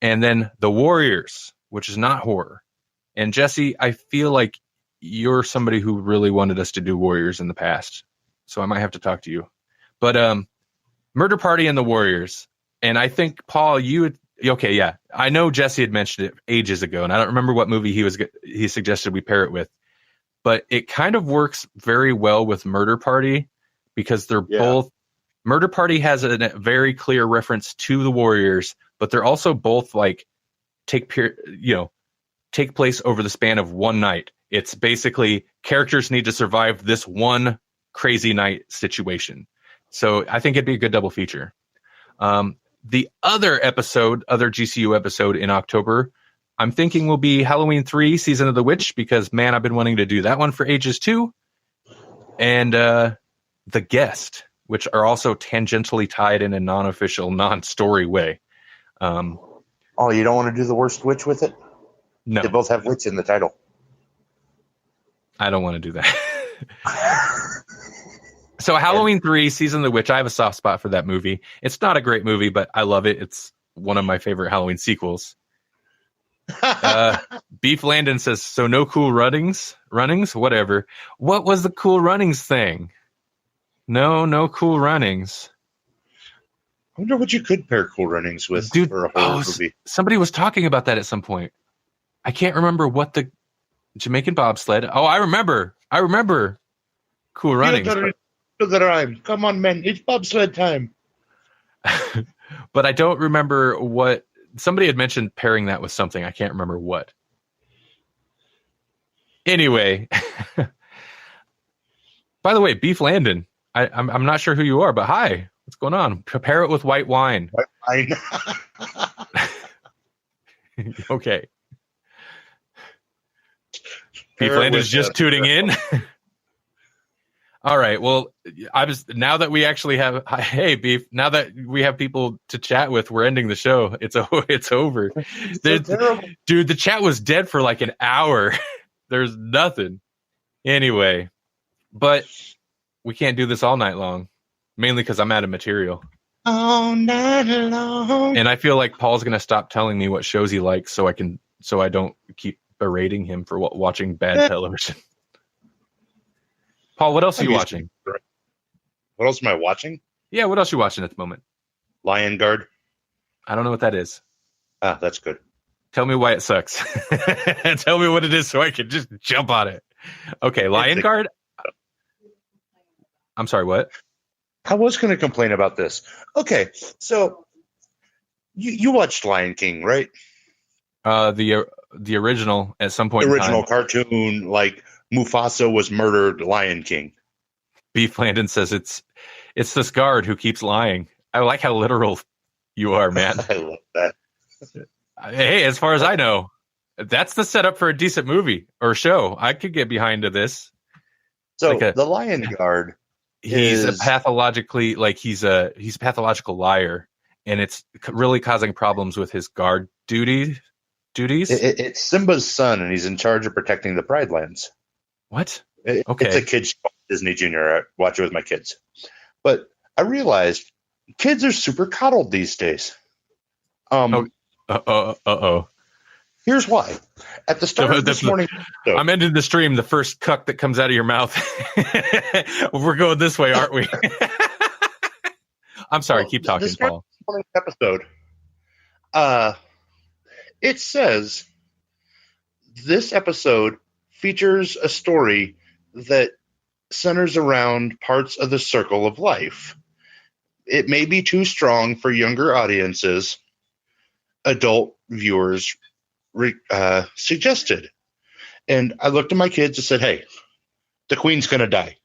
And then The Warriors, which is not horror. And Jesse, I feel like you're somebody who really wanted us to do Warriors in the past, so I might have to talk to you. But Murder Party and The Warriors. And I think, Paul, you would... Okay, yeah. I know Jesse had mentioned it ages ago, and I don't remember what movie he suggested we pair it with. But it kind of works very well with Murder Party because they're both... Murder Party has a very clear reference to The Warriors, but they're also both take place over the span of one night. It's basically characters need to survive this one crazy night situation. So I think it'd be a good double feature. The other GCU episode in October, I'm thinking will be Halloween 3, Season of the Witch, because, man, I've been wanting to do that one for ages too. And The Guest, which are also tangentially tied in a non-official, non-story way. You don't want to do The Worst Witch with it? No. They both have witch in the title. I don't want to do that. So Halloween 3, Season of the Witch, I have a soft spot for that movie. It's not a great movie, but I love it. It's one of my favorite Halloween sequels. Beef Landon says, so no cool runnings? Whatever. What was the cool runnings thing? No cool runnings. I wonder what you could pair Cool Runnings with for a horror movie. Somebody was talking about that at some point. I can't remember what the Jamaican bobsled. Oh, I remember. Cool Runnings. To the rhyme. Come on, men. It's bobsled time. But I don't remember what somebody had mentioned pairing that with something. I can't remember what. Anyway, by the way, Beef Landon. I'm not sure who you are, but hi. What's going on? Prepare it with white wine. White wine. Okay. Beef Landon's just tuning in. All right. Well, now that we actually have, hey, Beef, now that we have people to chat with, we're ending the show. It's over. Dude, the chat was dead for like an hour. There's nothing. Anyway, but we can't do this all night long, mainly because I'm out of material. All night long. And I feel like Paul's going to stop telling me what shows he likes so I don't keep berating him for watching bad television. Paul, what else are you watching? What else am I watching? Yeah, what else are you watching at the moment? Lion Guard. I don't know what that is. Ah, that's good. Tell me why it sucks. Tell me what it is so I can just jump on it. Okay, Lion Guard. I'm sorry, what? I was going to complain about this. Okay, so you watched Lion King, right? The original at some point. The original cartoon, like Mufasa was murdered. Lion King. Beef Landon says it's this guard who keeps lying. I like how literal you are, man. I love that. Hey, as far as I know, that's the setup for a decent movie or show. I could get behind to this. So the Lion Guard He's a is pathologically he's a pathological liar, and it's really causing problems with his guard duties. it's Simba's son, and he's in charge of protecting the Pride Lands. What? It's Okay. a kid's show, Disney Junior. I watch it with my kids. But I realized kids are super coddled these days. Here's why. At the start of this morning, I'm ending the stream. The first cuck that comes out of your mouth. We're going this way, aren't we? I'm sorry. Keep talking, Paul. This morning's episode. It says this episode features a story that centers around parts of the circle of life. It may be too strong for younger audiences. Adult viewers suggested. And I looked at my kids and said, hey, the queen's going to die.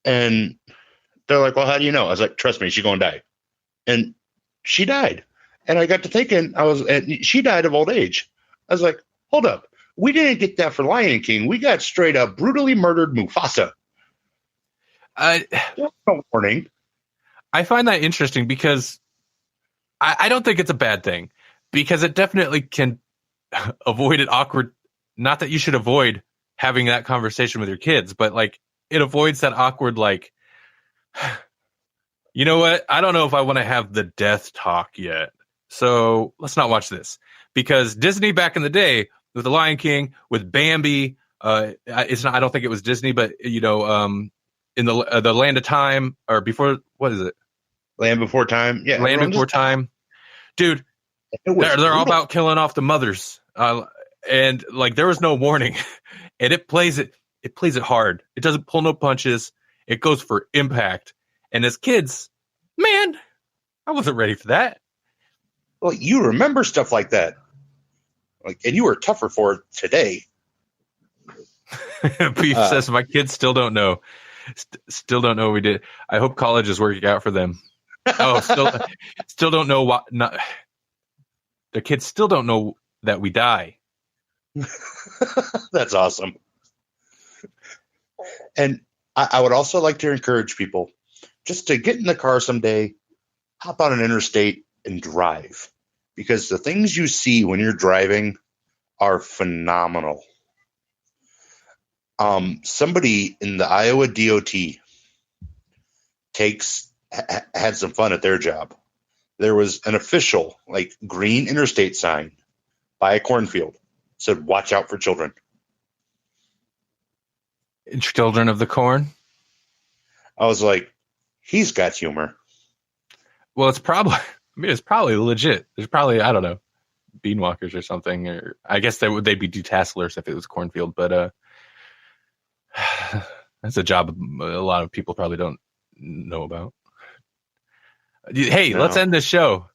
And they're like, well, how do you know? I was like, trust me, she's going to die. And she died. And I got to thinking, she died of old age. I was like, hold up. We didn't get that for Lion King. We got straight up brutally murdered Mufasa. No warning. I find that interesting because I don't think it's a bad thing, because it definitely can avoid an awkward, not that you should avoid having that conversation with your kids, but like it avoids that awkward, like, you know what? I don't know if I want to have the death talk yet. So let's not watch this, because Disney back in the day with the Lion King, with Bambi, it's not, I don't think it was Disney, but you know, in the Land of Time, or before, what is it? Land Before Time. Yeah. Land Before Time. Dude, they're all about killing off the mothers. And like there was no warning. And it plays it hard. It doesn't pull no punches. It goes for impact. And as kids, man, I wasn't ready for that. Well, you remember stuff like that. Like, and you were tougher for it today. Beef says my kids still don't know. Still don't know what we did. I hope college is working out for them. Oh, still don't know what. Not, the kids still don't know that we die. That's awesome. And I would also like to encourage people just to get in the car someday, hop on an interstate, and drive, because the things you see when you're driving are phenomenal. Somebody in the Iowa DOT had some fun at their job. There was an official, like, green interstate sign by a cornfield, said, "Watch out for children." Children of the corn. I was like, he's got humor. Well, it's probably legit. There's probably, I don't know, beanwalkers or something, or I guess they'd be detasselers if it was a cornfield, but that's a job a lot of people probably don't know about. Hey, no. Let's end this show.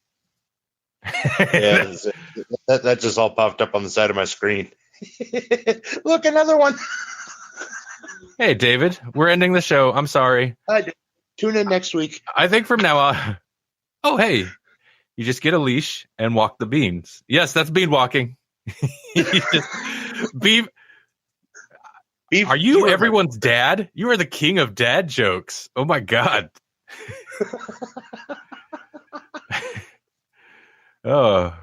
Yeah, that just all popped up on the side of my screen. Look, another one. Hey, David, we're ending the show. I'm sorry. Tune in next week. I think from now on. Oh, hey, you just get a leash and walk the beans. Yes, that's bean walking. Beef. Are you everyone's dad? You are the king of dad jokes. Oh my God. Oh.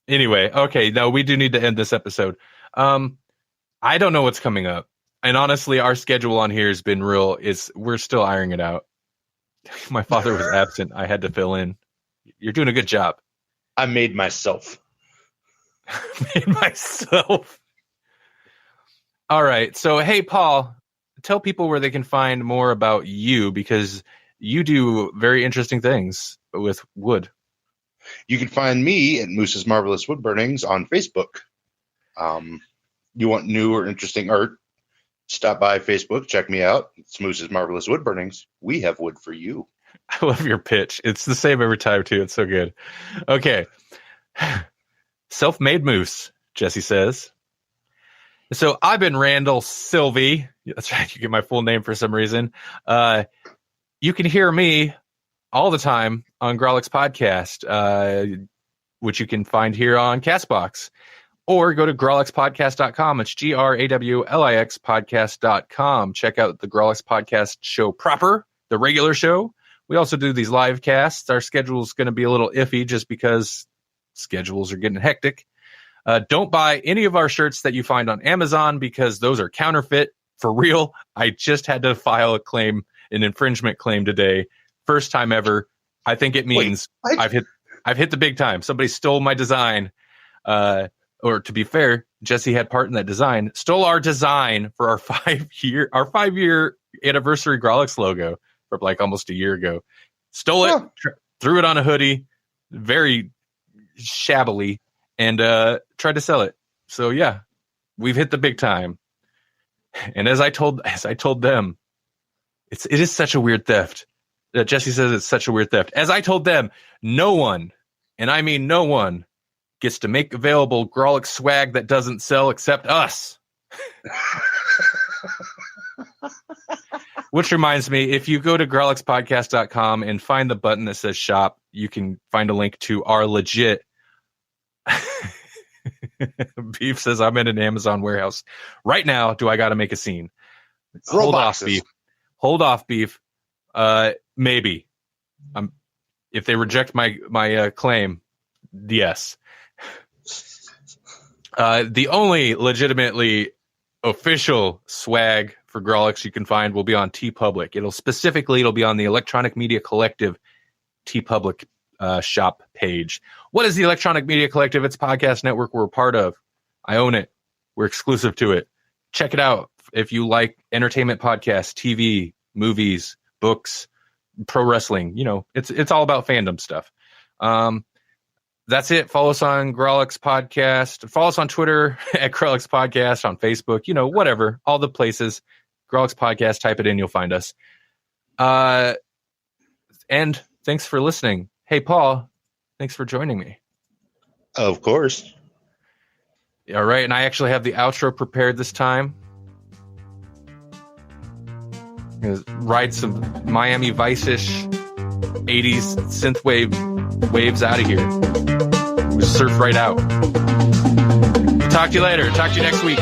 Anyway, okay. No, we do need to end this episode. I don't know what's coming up. And honestly, our schedule on here has been we're still ironing it out. My father was absent. I had to fill in. You're doing a good job. I made myself. All right. So, hey, Paul, tell people where they can find more about you, because you do very interesting things with wood. You can find me at Moose's Marvelous Wood Burnings on Facebook. You want new or interesting art? Stop by Facebook, check me out. It's Moose's Marvelous Wood Burnings. We have wood for you. I love your pitch. It's the same every time, too. It's so good. Okay. Self-made Moose, Jesse says. So I've been Randall Sylvie. That's right. You get my full name for some reason. You can hear me all the time on Grawlix Podcast, which you can find here on Castbox. or go to grawlixpodcast.com. It's GRAWLIX podcast.com. Check out the Grawlix podcast show proper, the regular show. We also do these live casts. Our schedule is going to be a little iffy just because schedules are getting hectic. Don't buy any of our shirts that you find on Amazon because those are counterfeit. For real, I just had to file an infringement claim today. First time ever. I think it means I've hit the big time. Somebody stole my design. Or to be fair, Jesse had part in that design. Stole our design for our 5-year anniversary Grawlix logo from like almost a year ago. Stole it, threw it on a hoodie, very shabbily, and tried to sell it. So yeah, we've hit the big time. And as I told them, it is such a weird theft. Jesse says it's such a weird theft. As I told them, no one, and I mean no one, gets to make available Grawlix swag that doesn't sell except us. Which reminds me, if you go to grawlixpodcast.com and find the button that says shop, you can find a link to our legit. Beef says, I'm in an Amazon warehouse right now. Do I got to make a scene? Hold off, Beef. Hold off, Beef. Maybe. If they reject my claim, yes. The only legitimately official swag for Grawlix you can find will be on TeePublic. It'll be on the Electronic Media Collective TeePublic shop page. What is the Electronic Media Collective? It's a podcast network we're a part of. I own it. We're exclusive to it. Check it out if you like entertainment podcasts, TV, movies, books, pro wrestling. You know, it's all about fandom stuff. That's it. Follow us on Grawlix Podcast. Follow us on Twitter at Grawlix Podcast, on Facebook, you know, whatever. All the places. Grawlix Podcast, type it in, you'll find us. And thanks for listening. Hey, Paul, thanks for joining me. Of course. All right, and I actually have the outro prepared this time. I'm gonna ride some Miami Vice-ish 80s synthwave waves out of here. We'll surf right out. Talk to you later. Talk to you next week.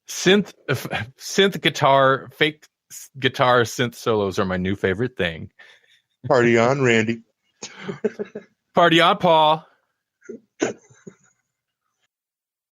Synth guitar, fake guitar synth solos are my new favorite thing. Party on, Randy. Party on, Paul.